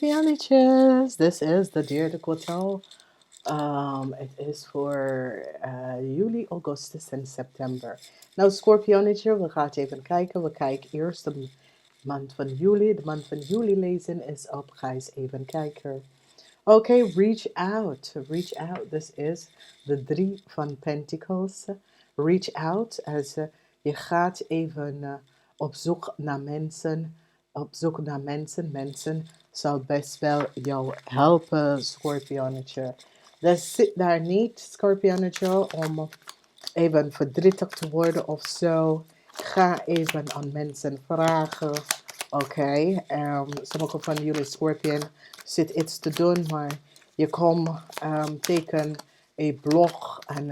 Scorpionnetjes, this is the Dear de Kwartaal. Het is voor juli, augustus en september. Nou, Scorpionnetje, we gaan even kijken. We kijken eerst de maand van juli. De maand van juli lezen is op. Ga eens even kijken. Oké, reach out. Reach out. This is de 3 van Pentacles. Reach out. Je gaat even op zoek naar mensen. Op zoek naar mensen. Mensen zal best wel jou helpen, Scorpionnetje. Dus zit daar niet, Scorpionnetje, om even verdrietig te worden of zo. Ga even aan mensen vragen. Oké, sommige van jullie Scorpion zit iets te doen, maar je komt tegen een blog en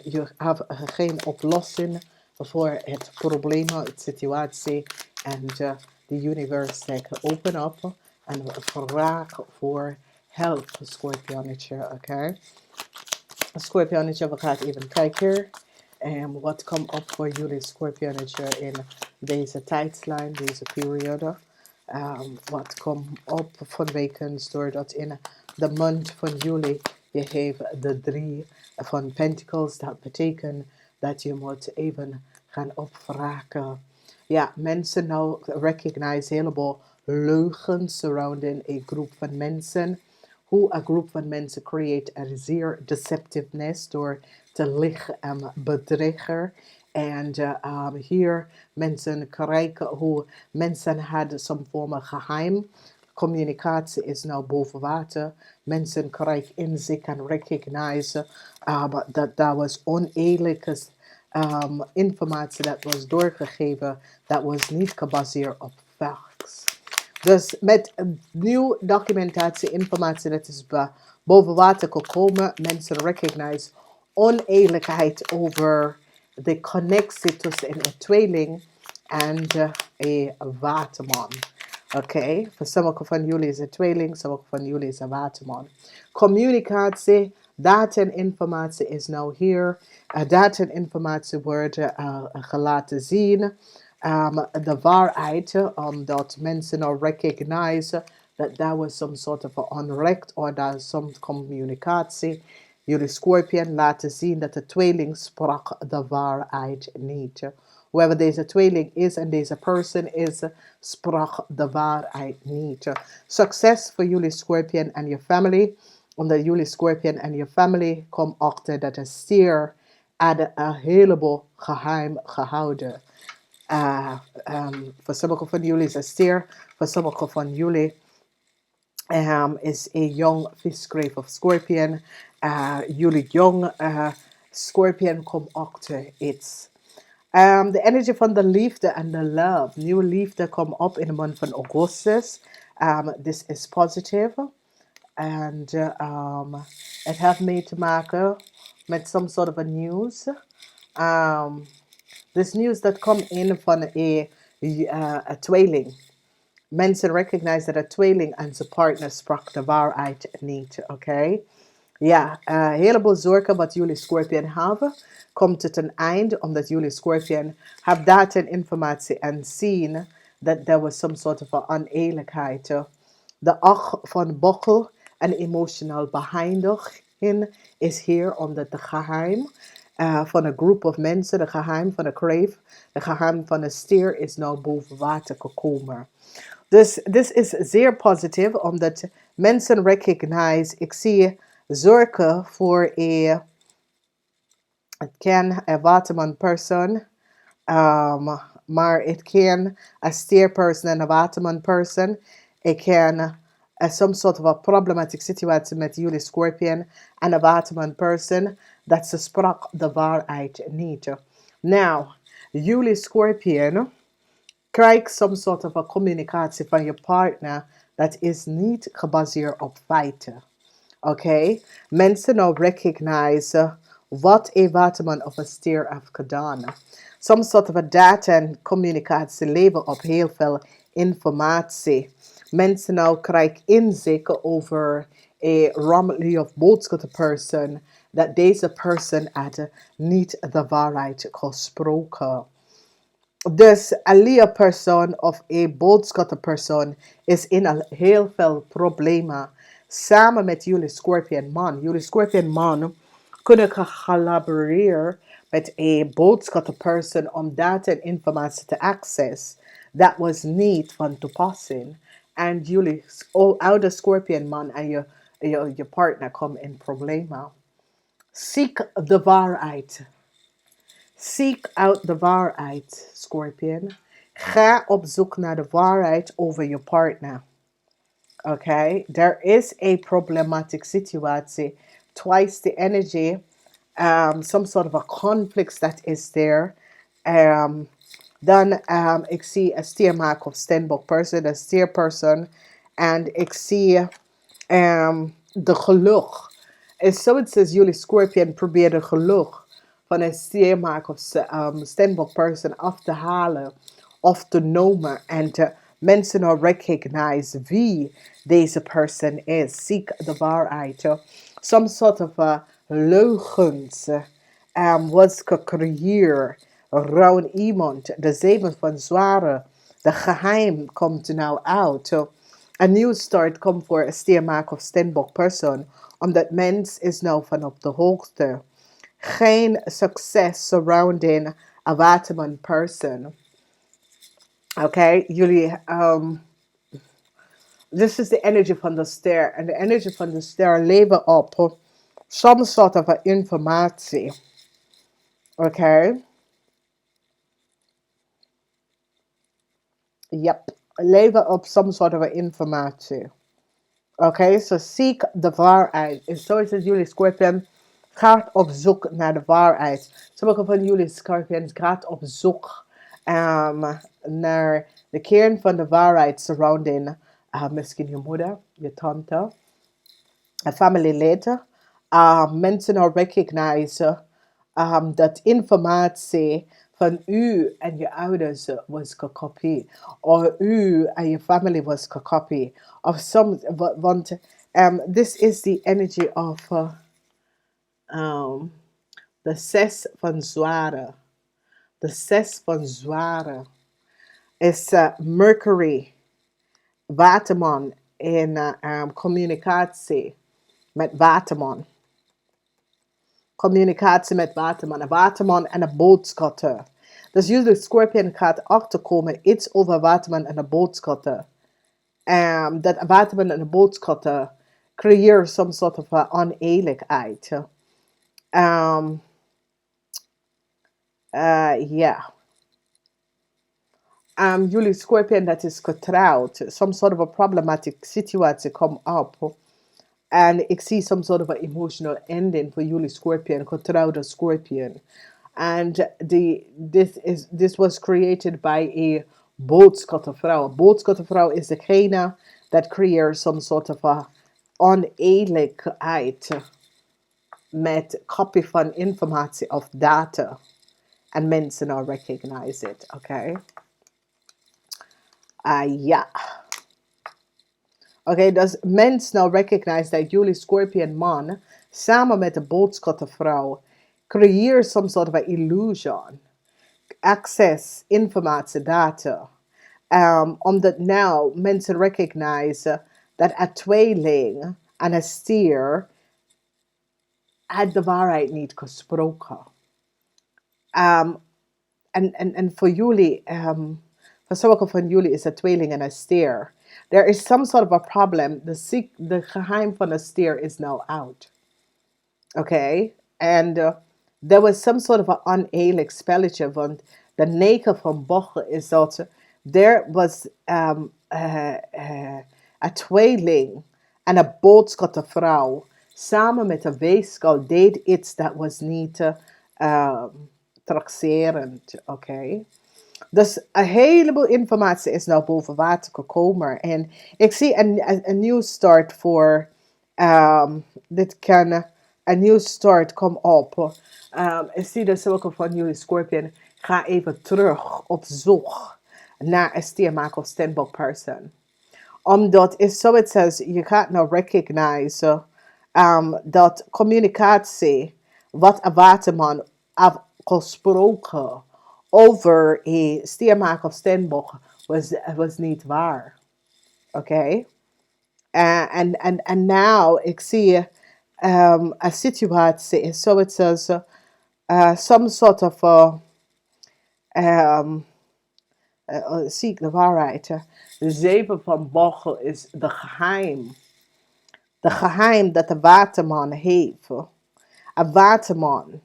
je hebt geen oplossing voor het probleem, de situatie. En de universe zegt open up en vraag voor help, Scorpionnetje, oké? Scorpionnetje, we gaan even kijken. En wat komt op voor jullie Scorpionnetje in deze tijdslijn, deze periode? Wat komt op vanwege doordat in de maand van juli je heeft de 3 van Pentacles. Dat betekent dat je moet even gaan opvragen. Ja, mensen nou recognize een heleboel leugens surrounding een groep van mensen. Hoe een groep van mensen creëert een zeer deceptiveness door te liegen en bedriegen. En hier mensen kijken hoe mensen hadden some vorm van geheim. Communicatie is nou boven water. Mensen krijgen inzicht en recognize dat was oneerlijke informatie dat was doorgegeven. Dat was niet gebaseerd op facts. Dus met nieuwe documentatie, informatie dat is boven water gekomen, mensen recognize oneerlijkheid over de connectie tussen een tweeling en een waterman. Oké, voor sommige van jullie is een tweeling, sommige van jullie is een waterman. Communicatie, data en informatie is nou hier. Data en informatie worden gelaten zien. De waarheid, omdat mensen nou recognize dat there was some sort of onrecht or there is some communicatie. Jullie Scorpion laten zien dat de tweeling sprak de waarheid niet. Whoever deze tweeling is en deze person is, sprak de waarheid niet. Succes voor jullie Scorpion en je family. Omdat jullie Scorpion en je family komen achter dat de stier had een heleboel geheim gehouden. Voor sommige van jullie is een stier. Voor sommige van jullie is een jong visgrave of Scorpion. Jullie jong Scorpion komt achter iets. De energie van de liefde en de love. Nieuwe liefde komt op in de maand van augustus. This is positive. En het heeft mee te maken met some sort of a news. This news that komt in van een tweeling. Mensen recognize dat een tweeling en zijn partner sprak de waarheid niet. Oké? Ja, een heleboel zorgen wat jullie Scorpion hebben, komt tot een eind omdat jullie Scorpion hebben data en informatie en zien dat there was some sort of oneerlijkheid. De 8 van bokkel en emotional behind is hier omdat de geheim van een groep of mensen, de geheim van een grave, de geheim van een stier is nou boven water gekomen. Dus dit is zeer positief omdat mensen recognize, ik zie zorgen voor het kan een waterman persoon, maar het kan een stierperson en een waterman persoon. Het kan some sort of a problematic situatie met jullie Scorpion en een waterman persoon dat ze sprak de waarheid niet. Nou, jullie Scorpion krijgt some sort of a communicatie van je partner dat is niet gebaseerd op feiten. Oké? Mensen nou recognize wat een waterman of een stier heeft gedaan. Some sort of a data en communicatie leven op heel veel informatie. Mensen nou krijgen inzicht over een rammelie of boodschap person dat deze person had niet de waarheid gesproken. Dus een leerpersoon of een boodschapperpersoon is in een heel veel problemen. Samen met jullie Scorpion man. Jullie Scorpion man kunnen collaboreren met een boodschapperpersoon om data en informatie te access. Dat was niet van toepassing. En jullie oude Scorpion man en je partner komen in problemen. Ziek de waarheid. Seek out de waarheid, Scorpion. Ga op zoek naar de waarheid over je partner. Okay? There is a problematic situatie. Twice the energy. Some sort of a conflict that is there. Dan ik zie een stiermaak of stenbok person, een stierperson. En ik zie de geluk. En zoiets als jullie Scorpion probeert de geluk van een stiermaak of stenbok person af te halen of te noemen en te mensen nou recognize wie deze person is. Ziek de waarheid. Some sort of leugens was gecreëerd rond iemand. De zeven van zware. De geheim komt nou uit. A new start komt voor een stiermaak of stenbok person. Omdat mens is nou van op de hoogte. Geen succes surrounding a waterman person. Okay, jullie, this is the energy van de ster. En de energy van de ster leven op some sort of informatie. Okay. Yep. Leven op some sort of informatie. Okay, so seek de waarheid. En zoals jullie Scorpion gaat op zoek naar de waarheid. Sommige van jullie Scorpions gaat op zoek naar de kern van de waarheid surrounding misschien je moeder, je tante, een familielid. Mensen al recognize dat informatie van u en je ouders was gekopieerd. Of u en je familie was gekopieerd. Of want this is the energy of de zes van zware. De zes van zware is Mercury, waterman in communicatie met waterman. Communicatie met waterman. Een waterman en een boodschatter. Dus jullie Scorpion gaat achterkomen iets over waterman en een boodschatter. Dat een waterman en een boodschatter creëert some sort of oneerlijkheid. Yeah. Jullie Scorpion dat is getrouwd. Some sort of a problematic situatie komt op. En ik zie some sort of an emotional ending voor jullie Scorpion, getrouwde Scorpion. And this was created by a boodschappervrouw. Een boodschappervrouw is degene that creëert some sort of a oneerlijkheid met copy van informatie of data. En mensen nou recognize it, okay? Ja. Oké, dus mensen nou recognize dat jullie Scorpion man samen met de boodschappervrouw creëert some sort of an illusion. Access, informatie, data. Omdat nou mensen recognize dat een tweeling en een stier had de waarheid niet gesproken. En voor jullie, voor sommige van jullie is een tweeling en een stier. There is some sort of a problem. The geheim van de stier is now out. Okay? And there was some sort of an oneerlijk spelletje. Want de 9 van bochten is dat there was een tweeling en een boodschappervrouw samen met een weeskal deed iets dat was niet traxerend. Okay? Dus een heleboel informatie is nou boven water gekomen. En ik zie een nieuw start voor... dit kan een nieuw start kom op. Ik zie dat zulke van jullie Scorpion ga even terug op zoek naar een stiermaker of stenbok person. Omdat is zoiets als je gaat nou recognize dat communicatie wat een waterman heeft gesproken over een stiermaak of steenbok was niet waar. Oké? En nou, ik zie een situatie, zoiets als some sort of, zie ik de waarheid. De 7 van Bochel is de geheim. De geheim dat de waterman heeft. Een waterman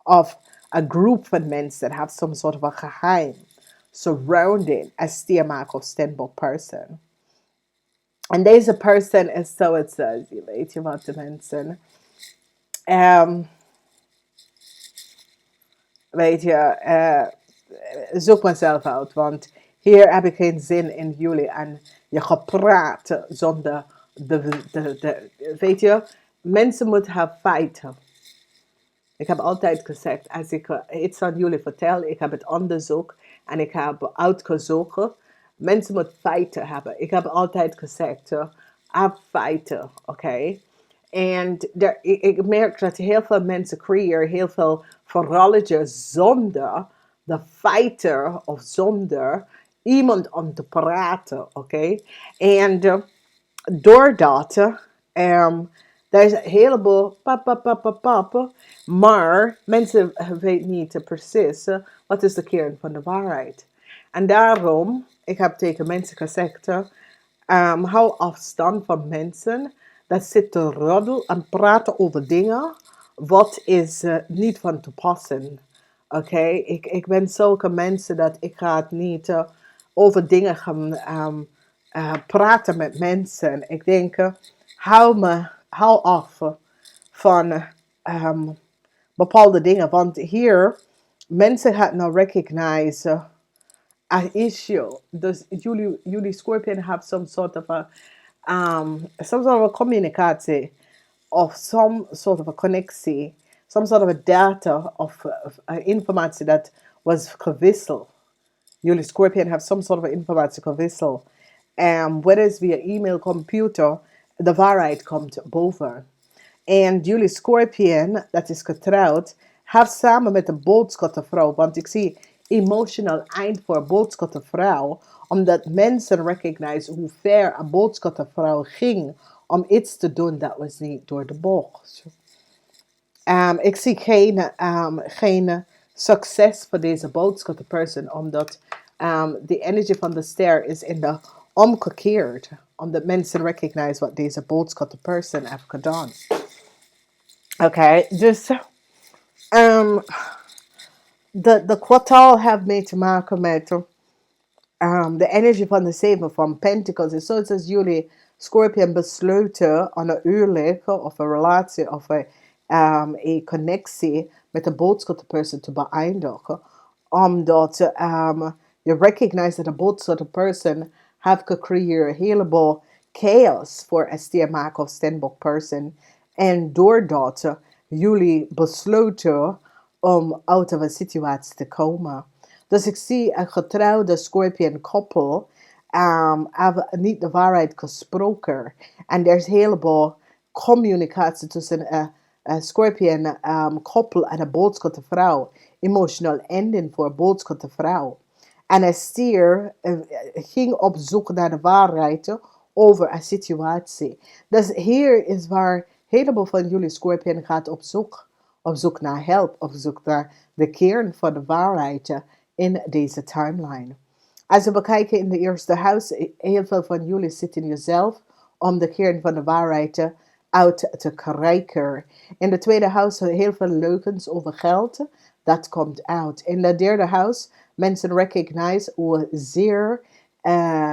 of a group van mensen that have some sort of a geheim surrounding a stiermaak of steenbok person. En deze person is zoiets als, je weet je wat de mensen, weet je, zoek mezelf uit, want hier heb ik geen zin in jullie en je gepraat zonder weet je, mensen moeten hebben feiten. Ik heb altijd gezegd, als ik iets aan jullie vertel, ik heb het onderzocht en ik heb uitgezocht. Mensen moeten feiten hebben. Ik heb altijd gezegd, heb feiten, oké? En ik merk dat heel veel mensen creëren heel veel verhalen zonder de feiten of zonder iemand om te praten, oké? En doordat er is een heleboel pap, maar mensen weten niet precies wat is de kern van de waarheid. En daarom, ik heb tegen mensen gezegd, hou afstand van mensen dat zitten roddelen en praten over dingen wat is niet van toepassing. Oké, ik ben zulke mensen dat ik ga het niet over dingen gaan praten met mensen. Ik denk, hou af van bepaalde dingen. Want hier, mensen gaan nou recognize an issue. Dus jullie Scorpion have some sort of a communicatie of some sort of a connectie, some sort of a data of informatie dat was gewisseld. Jullie Scorpion have some sort of informatie gewisseld. Whether it's via e-mail, computer, de waarheid komt boven. En jullie Scorpion, dat is getrouwd, heeft samen met de boodschappenvrouw, want ik zie emotional eind voor boodschappenvrouw, omdat mensen recognize hoe ver een boodschappenvrouw ging om iets te doen dat was niet door de bocht. Ik zie geen succes voor deze boodschappenperson, omdat de energie van de ster is in de omgekeerd, omdat mensen recognize wat deze boodschappenperson heeft gedaan. Oké, dus de kwartaal heeft mee te maken met de energie van de 7 van Pentacles. Dus zoals jullie Scorpion besluiten aan een huwelijk of een relatie of een connectie met de boodschapperperson te beëindigen. Omdat je recognize dat de boodschapperperson heeft gecreëerd een heleboel chaos voor een stiermaak of steenbok person. En doordat jullie besluiten om uit een situatie te komen. Dus ik zie een getrouwde Scorpion koppel hebben niet de waarheid gesproken. En er is een heleboel communicatie tussen een Scorpion koppel en een boodschappenvrouw. Emotional ending voor een boodschappenvrouw. En een stier ging op zoek naar de waarheid over een situatie. Dus hier is waar een heleboel van jullie Scorpion gaat op zoek. Op zoek naar hulp, op zoek naar de kern van de waarheid in deze timeline. Als we bekijken in de eerste huis, heel veel van jullie zitten in jezelf om de kern van de waarheid uit te krijgen. In de tweede huis heel veel leugens over geld, dat komt uit. In de derde huis, mensen recognize hoe zeer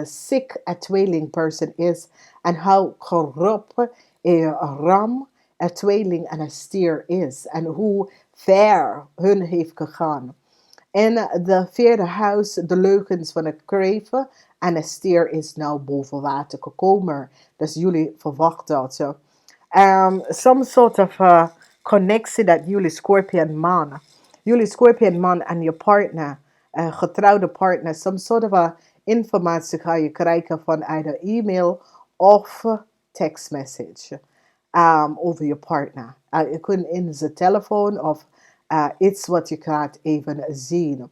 sick een tweelingperson is en hoe corrupt een ram, een tweeling en een stier is. En hoe ver hun heeft gegaan. In de vierde huis, de leugens van het kreven. En een stier is nou boven water gekomen. Dus jullie verwachten dat. Some sort of connectie dat jullie Scorpion man en je partner, getrouwde partner, some sort of informatie ga je krijgen van either e-mail of text message. Over je partner. Je kunt in zijn telefoon of iets wat je gaat even zien.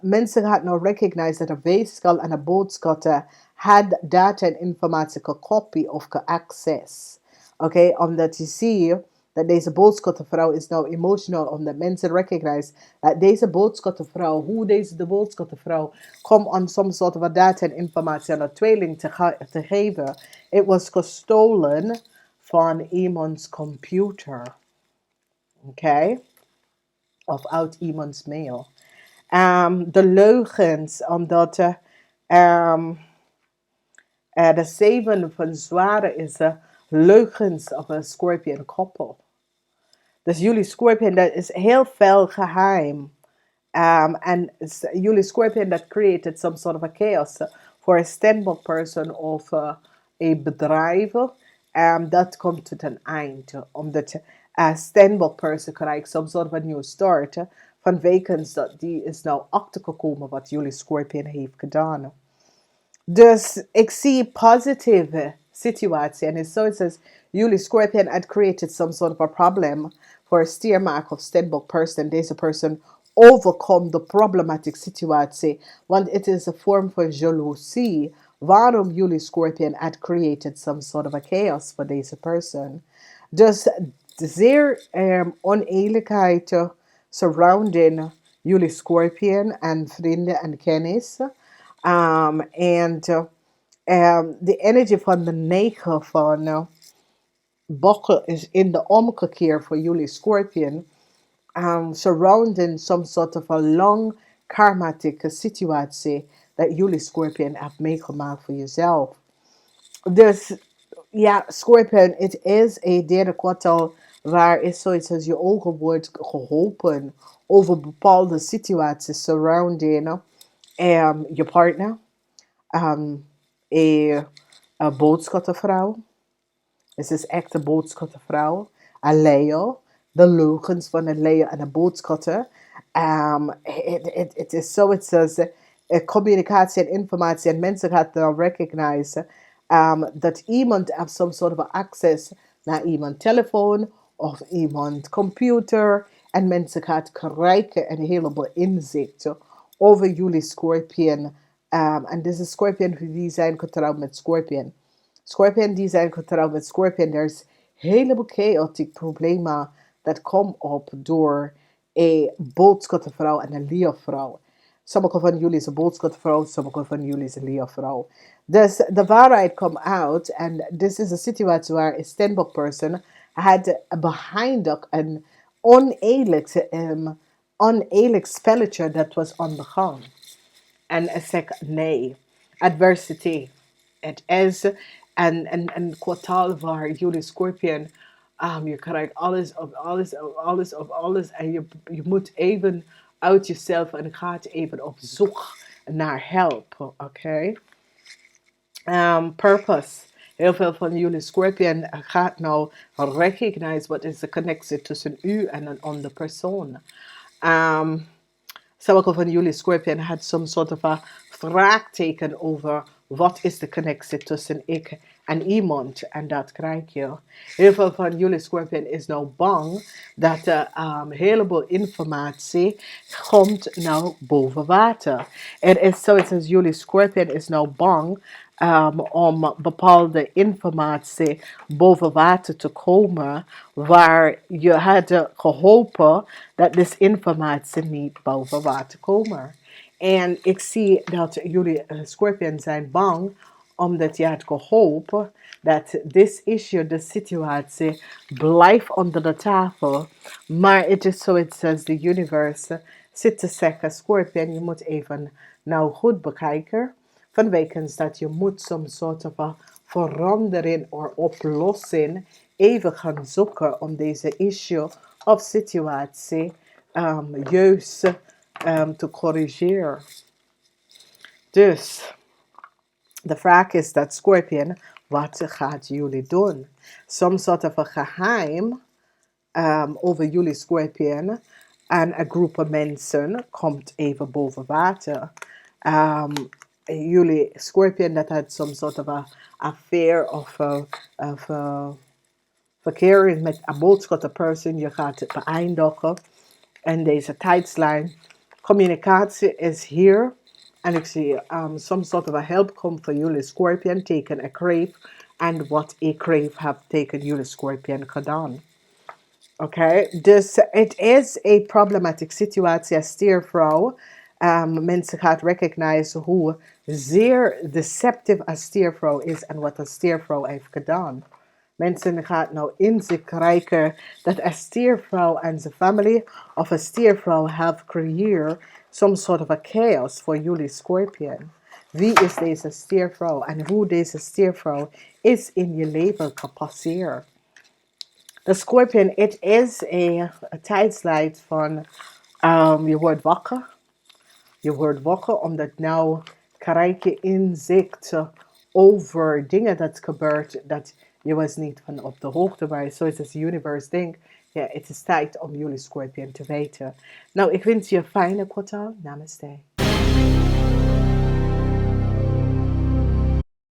Mensen gaat nou recognize dat een weegschaal en een boodschatten had data en informatie gekopie of geaccess. Oké, omdat je ziet dat deze boodschappenvrouw is nou emotional, omdat mensen recognize dat deze boodschappenvrouw, hoe de boodschappenvrouw komt aan some soort van data en informatie aan een tweeling te geven. Het was gestolen van iemands computer. Oké? Of uit iemands mail. De leugens, omdat de zeven van zware is leugens op een Schorpioen koppel. Dus jullie Schorpioen, dat is heel veel geheim. And jullie Schorpioen, that created some sort of a chaos for a standbook person of een bedrijf. Dat komt tot een eind. Omdat een standbook person krijgt some sort of a new start. Van wekens dat die is nou achtergekomen wat jullie Schorpioen heeft gedaan. Dus ik zie positieve situatie. En het is zoiets als jullie Scorpion had created some sort of a problem for a steermark of standbook person. Deze person overkomt de problematische situatie. Want het is een vorm van jaloezie. Waarom jullie Scorpion had created some sort of a chaos voor deze person. Dus zeer oneerlijkheid surrounding jullie Scorpion en vrienden en kennis. En de energie van de 9 van bokken is in de omgekeer voor jullie Scorpion. Surrounding some sort of a long karmatic situatie dat jullie Scorpion hebt meegemaakt voor jezelf. Dus ja, Scorpion, het is een derde kwartaal waar is zoiets als je ogen wordt geholpen over bepaalde situaties surrounding je partner. Een boodschappenvrouw. Het is echt een boodschappenvrouw. Een Leo. De leugens van een Leo en een boodschappen. Het is zoiets als communicatie en informatie. En mensen gaan dan recognize dat iemand heeft some sort of access naar iemand telefoon of iemand computer. En mensen gaan krijgen een heleboel inzicht over jullie Scorpion. En deze Scorpion die zijn getrouwd met Scorpion. Scorpion die zijn getrouwd met Scorpion. Er is een heleboel chaotisch problemen dat komt op door een boodschappenvrouw en een Leo-vrouw. Sommige van jullie is een boodschappenvrouw, sommige van jullie is een Leo-vrouw. Dus de waarheid komt uit en dit is een situatie waar een standbook person had behind een oneerlijk spelletje dat was aan de gang. En ik zeg nee. Adversity. Het is een kwartaal waar jullie Scorpion, je krijgt alles op alles op alles op alles. En je moet even uit jezelf en gaat even op zoek naar hulp. Oké? Purpose. Heel veel van jullie Scorpion gaat nou recognize wat is de connectie tussen u en een andere persoon. Sommige van jullie Scorpion had some sort of a vraagteken over wat is de connectie tussen ik en iemand. En dat krijg je. Heel veel van jullie Scorpion is nou bang dat een heleboel informatie komt nou boven water. Het is zoiets als jullie Scorpion is nou bang om bepaalde informatie boven water te komen, waar je had gehopen dat deze informatie niet boven water komen. En ik zie dat jullie Scorpion zijn bang, omdat je had gehoopt dat this issue, de situatie, blijft onder de tafel. Maar het is zoiets als de universe zit te zeggen, Scorpion, je moet even nou goed bekijken. Vanwege dat je moet soms soort van verandering of oplossing even gaan zoeken om deze issue of situatie juist te corrigeren. Dus de vraag is dat Scorpion, wat gaat jullie doen? Some sort of een geheim over jullie Scorpion en een groep mensen komt even boven water. Jullie Scorpion dat had some sort of a affair of verkeer met een boodschappenperson. Je gaat het beëindigen. En deze tijdslijn Communicatie is hier. En ik zie some sort of a help komt voor jullie Scorpion, teken a crave. And what a crave have taken jullie Scorpion gedaan. Oké, dus het is een problematic situatie als stiervrouw. Mensen gaan recognizen hoe zeer deceptive een stiervrouw is en wat een stiervrouw heeft gedaan. Mensen gaan nou inzicht krijgen dat een stiervrouw en zijn familie of een stiervrouw have creëerd some sort of a chaos voor jullie Scorpion. Wie is deze stiervrouw en hoe deze stiervrouw is in je leven gepasseerd? De Scorpion, het is een tijdslijn van je wordt wakker. Je wordt wakker omdat nou krijg je inzicht over dingen dat gebeurt dat je was niet van op de hoogte was. Zoals het universe denkt, ja, het is tijd om jullie Scorpion te weten. Nou, ik wens je een fijne kwartaal. Namaste.